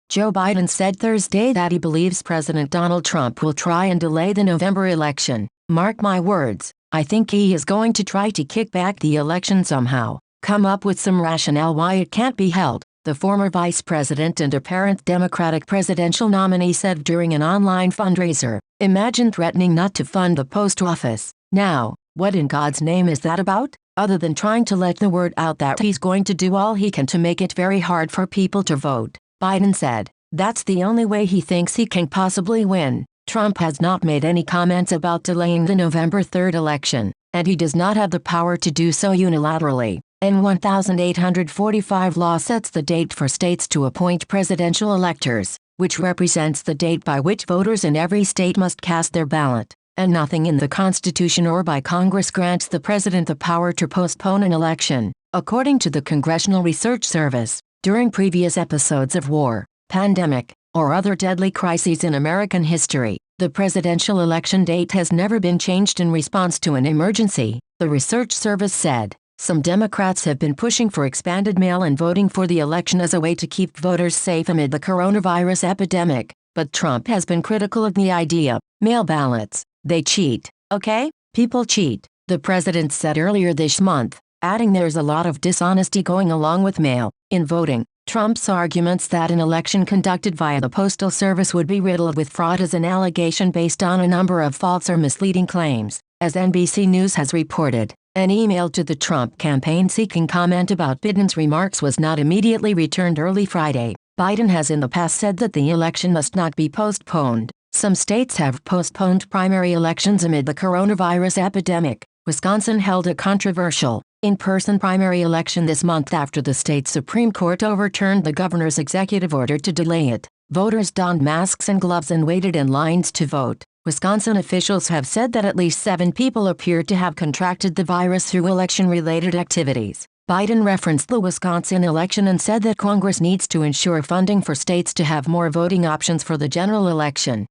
Joe Biden said Thursday that he believes President Donald Trump will try and delay the November election. "Mark my words, I think he is going to try to kick back the election somehow, come up with some rationale why it can't be held," the former vice president and apparent Democratic presidential nominee said during an online fundraiser. "Imagine threatening not to fund the post office. Now, what in God's name is that about? Other than trying to let the word out that he's going to do all he can to make it very hard for people to vote," Biden said. "That's the only way he thinks he can possibly win." Trump has not made any comments about delaying the November 3rd election, and he does not have the power to do so unilaterally. N 1845 law sets the date for states to appoint presidential electors, which represents the date by which voters in every state must cast their ballot, and nothing in the Constitution or by Congress grants the president the power to postpone an election, according to the Congressional Research Service. During previous episodes of war, pandemic, or other deadly crises in American history, the presidential election date has never been changed in response to an emergency, the Research Service said. Some Democrats have been pushing for expanded mail-in voting for the election as a way to keep voters safe amid the coronavirus epidemic, but Trump has been critical of the idea. "Mail ballots, they cheat, okay? People cheat," the president said earlier this month, adding there's a lot of dishonesty going along with mail-in voting. Trump's arguments that an election conducted via the Postal Service would be riddled with fraud is an allegation based on a number of false or misleading claims, as NBC News has reported. An email to the Trump campaign seeking comment about Biden's remarks was not immediately returned early Friday. Biden has in the past said that the election must not be postponed. Some states have postponed primary elections amid the coronavirus epidemic. Wisconsin held a controversial, in-person primary election this month after the state Supreme Court overturned the governor's executive order to delay it. Voters donned masks and gloves and waited in lines to vote. Wisconsin officials have said that at least 7 people appeared to have contracted the virus through election-related activities. Biden referenced the Wisconsin election and said that Congress needs to ensure funding for states to have more voting options for the general election.